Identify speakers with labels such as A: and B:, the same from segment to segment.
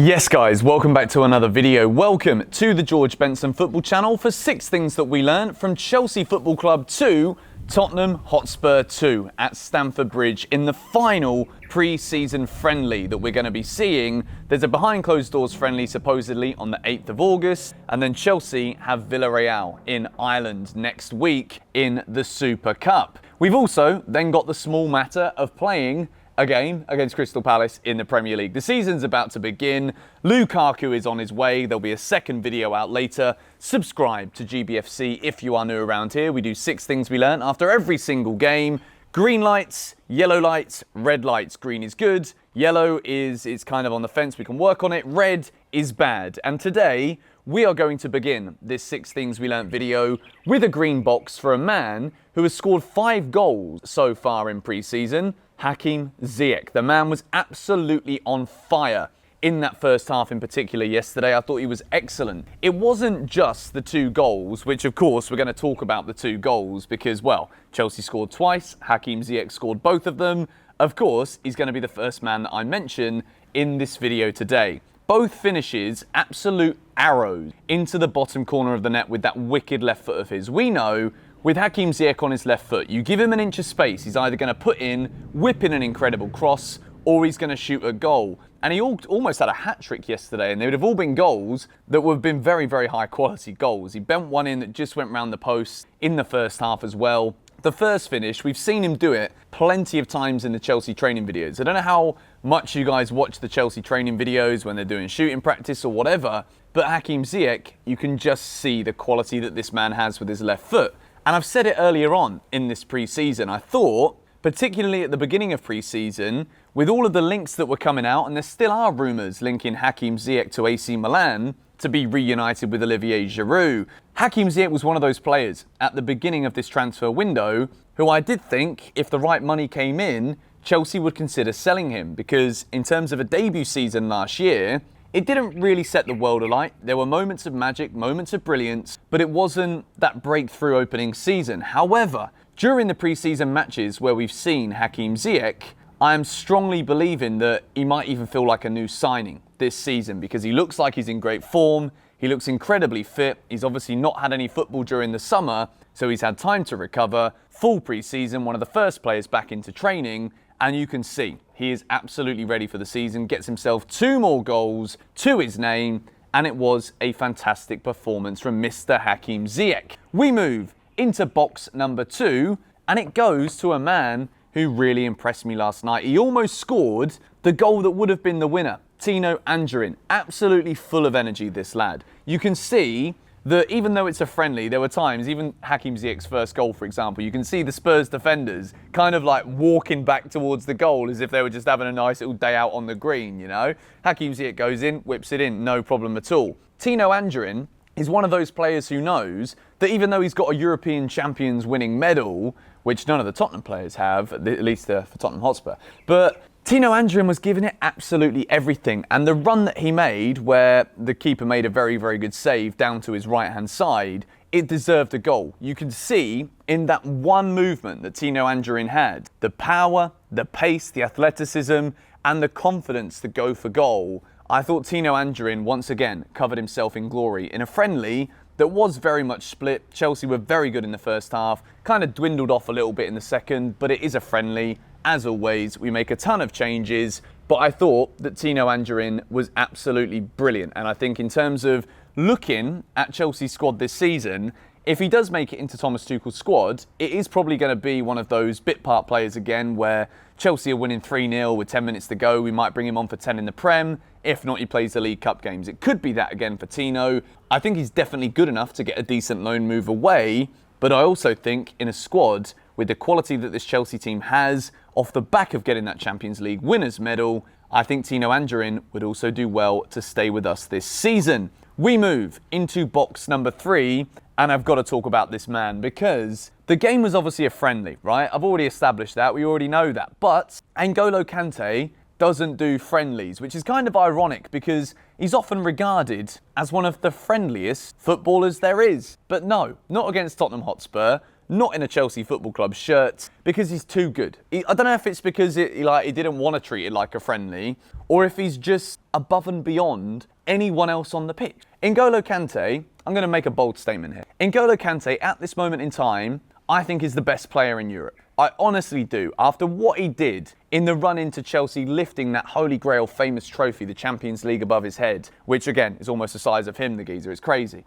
A: Yes guys, welcome back to another video. Welcome to the George Benson Football Channel for 6 things that we learned from Chelsea Football Club 2, Tottenham Hotspur 2 at Stamford Bridge in the final pre-season friendly that we're going to be seeing. There's a behind closed doors friendly supposedly on the 8th of August, and then Chelsea have Villarreal in Ireland next week in the Super Cup. We've also then got the small matter of playing a game against Crystal Palace in the Premier League. The season's about to begin. Lukaku is on his way. There'll be a second video out later. Subscribe to GBFC if you are new around here. We do 6 things we learn after every single game. Green lights, yellow lights, red lights. Green is good. Yellow is it's kind of on the fence. We can work on it. Red is bad. And today we are going to begin this 6 things we learnt video with a green box for a man who has scored 5 goals so far in pre-season. Hakim Ziyech. The man was absolutely on fire in that first half in particular yesterday. I thought he was excellent. It wasn't just the 2 goals, which of course we're going to talk about the 2 goals because, well, Chelsea scored twice, Hakim Ziyech scored both of them. Of course, he's going to be the first man that I mention in this video today. Both finishes, absolute arrows into the bottom corner of the net with that wicked left foot of his. We know with Hakim Ziyech on his left foot, you give him an inch of space, he's either going to put in, whip in an incredible cross, or he's going to shoot a goal. And he almost had a hat-trick yesterday, and they would have all been goals that would have been very, very high-quality goals. He bent one in that just went round the post in the first half as well. The first finish, we've seen him do it plenty of times in the Chelsea training videos. I don't know how much you guys watch the Chelsea training videos when they're doing shooting practice or whatever, but Hakim Ziyech, you can just see the quality that this man has with his left foot. And I've said it earlier on in this pre-season, I thought, particularly at the beginning of pre-season, with all of the links that were coming out, and there still are rumours linking Hakim Ziyech to AC Milan to be reunited with Olivier Giroud. Hakim Ziyech was one of those players at the beginning of this transfer window who I did think, if the right money came in, Chelsea would consider selling him, because in terms of a debut season last year, it didn't really set the world alight. There were moments of magic, moments of brilliance, but it wasn't that breakthrough opening season. However, during the pre-season matches where we've seen Hakim Ziyech, I am strongly believing that he might even feel like a new signing this season because he looks like he's in great form. He looks incredibly fit. He's obviously not had any football during the summer, so he's had time to recover. Full pre-season, one of the first players back into training, and you can see he is absolutely ready for the season, gets himself 2 more goals to his name, and it was a fantastic performance from Mr. Hakim Ziyech. We move into box number 2, and it goes to a man who really impressed me last night. He almost scored the goal that would have been the winner. Tino Anjorin, absolutely full of energy, this lad. You can see that even though it's a friendly, there were times, even Hakim Ziyech's first goal, for example, you can see the Spurs defenders kind of like walking back towards the goal as if they were just having a nice little day out on the green, you know? Hakim Ziyech goes in, whips it in, no problem at all. Tino Anjorin is one of those players who knows that even though he's got a European Champions winning medal, which none of the Tottenham players have, at least for Tottenham Hotspur, but Tino Anjorin was giving it absolutely everything, and the run that he made, where the keeper made a very, very good save down to his right-hand side, it deserved a goal. You can see in that one movement that Tino Anjorin had, the power, the pace, the athleticism, and the confidence to go for goal. I thought Tino Anjorin, once again, covered himself in glory in a friendly that was very much split. Chelsea were very good in the first half, kind of dwindled off a little bit in the second, but it is a friendly. As always, we make a ton of changes, but I thought that Tino Anjorin was absolutely brilliant. And I think in terms of looking at Chelsea's squad this season, if he does make it into Thomas Tuchel's squad, it is probably going to be one of those bit part players again where Chelsea are winning 3-0 with 10 minutes to go. We might bring him on for 10 in the Prem. If not, he plays the League Cup games. It could be that again for Tino. I think he's definitely good enough to get a decent loan move away, but I also think in a squad with the quality that this Chelsea team has, off the back of getting that Champions League winners medal, I think Tino Anjorin would also do well to stay with us this season. We move into box number 3, and I've got to talk about this man because the game was obviously a friendly, right? I've already established that, we already know that, but N'Golo Kante doesn't do friendlies, which is kind of ironic because he's often regarded as one of the friendliest footballers there is. But no, not against Tottenham Hotspur, not in a Chelsea Football Club shirt, because he's too good. I don't know if it's because he didn't want to treat it like a friendly, or if he's just above and beyond anyone else on the pitch. N'Golo Kante, I'm going to make a bold statement here. N'Golo Kante, at this moment in time, I think is the best player in Europe. I honestly do. After what he did in the run into Chelsea, lifting that Holy Grail famous trophy, the Champions League, above his head, which again is almost the size of him, the geezer. It's crazy.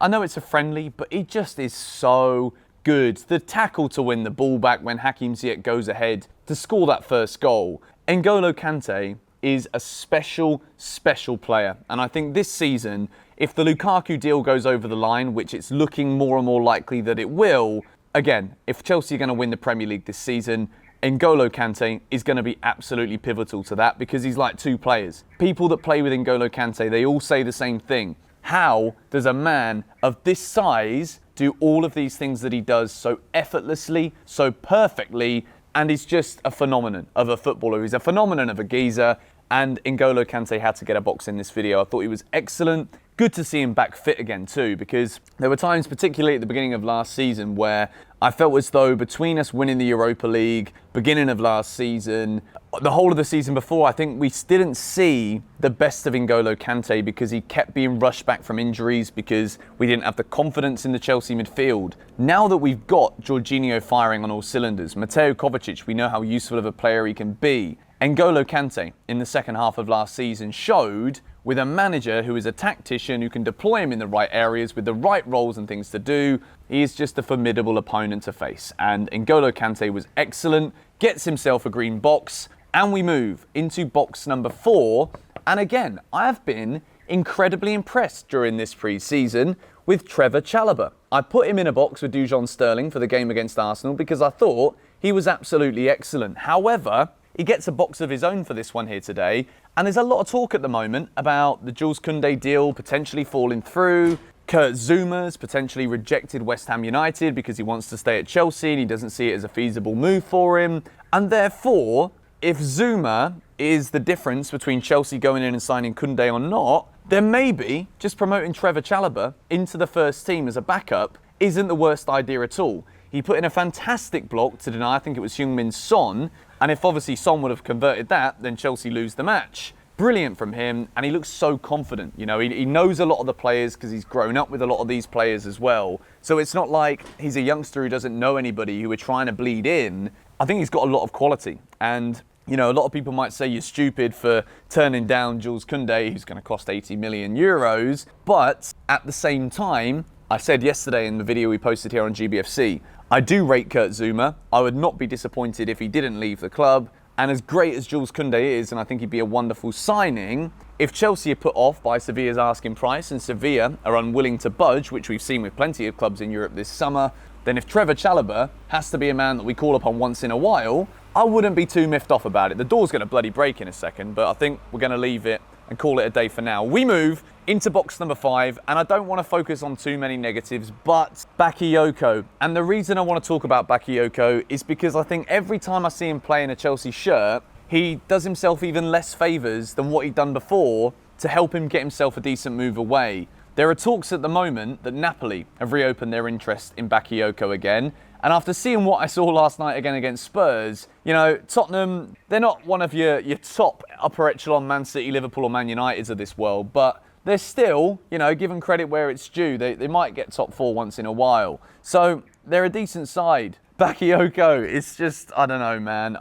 A: I know it's a friendly, but he just is so good. The tackle to win the ball back when Hakim Ziyech goes ahead to score that first goal. N'Golo Kante is a special, special player. And I think this season, if the Lukaku deal goes over the line, which it's looking more and more likely that it will, again, if Chelsea are going to win the Premier League this season, N'Golo Kante is going to be absolutely pivotal to that, because he's like two players. People that play with N'Golo Kante, they all say the same thing. How does a man of this size do all of these things that he does so effortlessly, so perfectly, and he's just a phenomenon of a footballer. He's a phenomenon of a geezer, and N'Golo Kante had to get a box in this video. I thought he was excellent. Good to see him back fit again too, because there were times, particularly at the beginning of last season, where I felt as though between us winning the Europa League, beginning of last season, the whole of the season before, I think we didn't see the best of N'Golo Kante, because he kept being rushed back from injuries, because we didn't have the confidence in the Chelsea midfield. Now that we've got Jorginho firing on all cylinders, Mateo Kovacic, we know how useful of a player he can be. N'Golo Kante, in the second half of last season, showed with a manager who is a tactician, who can deploy him in the right areas with the right roles and things to do, he is just a formidable opponent to face. And N'Golo Kante was excellent, gets himself a green box, and we move into box number 4. And again, I have been incredibly impressed during this pre-season with Trevor Chalobah. I put him in a box with Dujon Sterling for the game against Arsenal because I thought he was absolutely excellent. However, he gets a box of his own for this one here today, and there's a lot of talk at the moment about the Jules Koundé deal potentially falling through. Kurt Zouma's potentially rejected West Ham United because he wants to stay at Chelsea and he doesn't see it as a feasible move for him. And therefore, if Zouma is the difference between Chelsea going in and signing Koundé or not, then maybe just promoting Trevor Chalobah into the first team as a backup isn't the worst idea at all. He put in a fantastic block to deny, I think it was Heung-min Son, and if obviously Son would have converted that, then Chelsea lose the match. Brilliant from him, and he looks so confident. You know, he knows a lot of the players because he's grown up with a lot of these players as well. So it's not like he's a youngster who doesn't know anybody, who we're trying to bleed in. I think he's got a lot of quality. And, you know, a lot of people might say you're stupid for turning down Jules Koundé, who's going to cost 80 million euros. But at the same time, I said yesterday in the video we posted here on GBFC, I do rate Kurt Zouma. I would not be disappointed if he didn't leave the club. And as great as Jules Koundé is, and I think he'd be a wonderful signing, if Chelsea are put off by Sevilla's asking price and Sevilla are unwilling to budge, which we've seen with plenty of clubs in Europe this summer, then if Trevor Chalobah has to be a man that we call upon once in a while, I wouldn't be too miffed off about it. The door's going to bloody break in a second, but I think we're going to leave it and call it a day for now. We move into box number 5, and I don't want to focus on too many negatives, but Bakayoko. And the reason I want to talk about Bakayoko is because I think every time I see him play in a Chelsea shirt, he does himself even less favours than what he'd done before to help him get himself a decent move away. There are talks at the moment that Napoli have reopened their interest in Bakayoko again. And after seeing what I saw last night again against Spurs, you know, Tottenham, they're not one of your top upper echelon Man City, Liverpool or Man Uniteds of this world, but they're still, you know, given credit where it's due. They might get top 4 once in a while. So they're a decent side. Bakayoko, it's just, I don't know, man.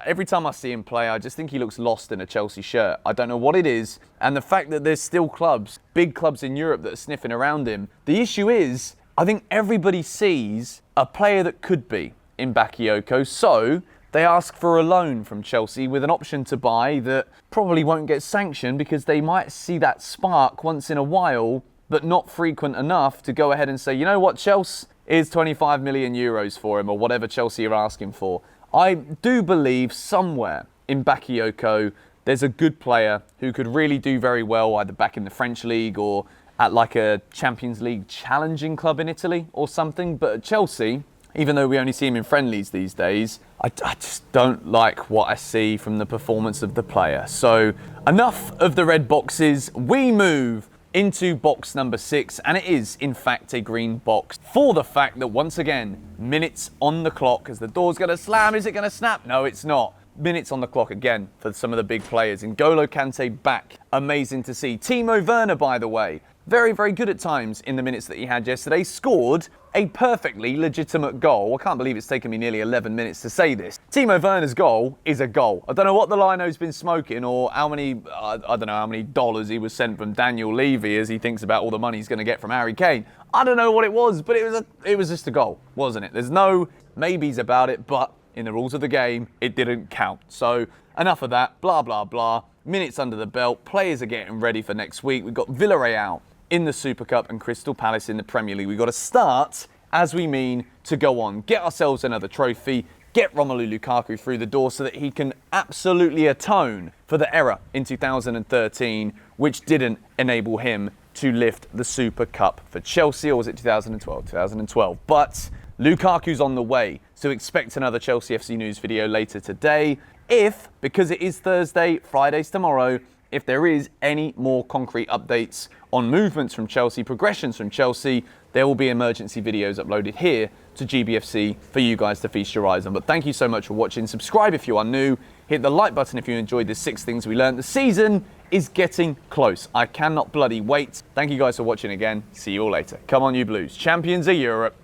A: Every time I see him play, I just think he looks lost in a Chelsea shirt. I don't know what it is. And the fact that there's still clubs, big clubs in Europe that are sniffing around him. The issue is, I think everybody sees a player that could be in Bakayoko. So they ask for a loan from Chelsea with an option to buy that probably won't get sanctioned because they might see that spark once in a while, but not frequent enough to go ahead and say, you know what, Chelsea, is 25 million euros for him or whatever Chelsea are asking for. I do believe somewhere in Bakayoko there's a good player who could really do very well either back in the French league or at like a Champions League challenging club in Italy or something. But at Chelsea, even though we only see him in friendlies these days, I just don't like what I see from the performance of the player. So enough of the red boxes. We move into box number 6, and it is in fact a green box for the fact that once again, minutes on the clock as the door's going to slam. Is it going to snap? No, it's not. Minutes on the clock again for some of the big players. N'Golo Kante back. Amazing to see. Timo Werner, by the way, very, very good at times in the minutes that he had yesterday. Scored a perfectly legitimate goal. I can't believe it's taken me nearly 11 minutes to say this. Timo Werner's goal is a goal. I don't know what the Lino's been smoking or how many, I don't know how many dollars he was sent from Daniel Levy as he thinks about all the money he's going to get from Harry Kane. I don't know what it was, but it was just a goal, wasn't it? There's no maybes about it, but in the rules of the game, it didn't count. So enough of that, blah, blah, blah. Minutes under the belt. Players are getting ready for next week. We've got Villarreal in the Super Cup and Crystal Palace in the Premier League. We've got to start as we mean to go on. Get ourselves another trophy. Get Romelu Lukaku through the door so that he can absolutely atone for the error in 2013, which didn't enable him to lift the Super Cup for Chelsea. Or was it 2012? 2012. But Lukaku's on the way, so expect another Chelsea FC news video later today. If, because it is Thursday, Friday's tomorrow, if there is any more concrete updates on movements from Chelsea, progressions from Chelsea, there will be emergency videos uploaded here to GBFC for you guys to feast your eyes on. But thank you so much for watching. Subscribe if you are new. Hit the like button if you enjoyed the 6 things we learned. The season is getting close. I cannot bloody wait. Thank you guys for watching again. See you all later. Come on, you Blues. Champions of Europe.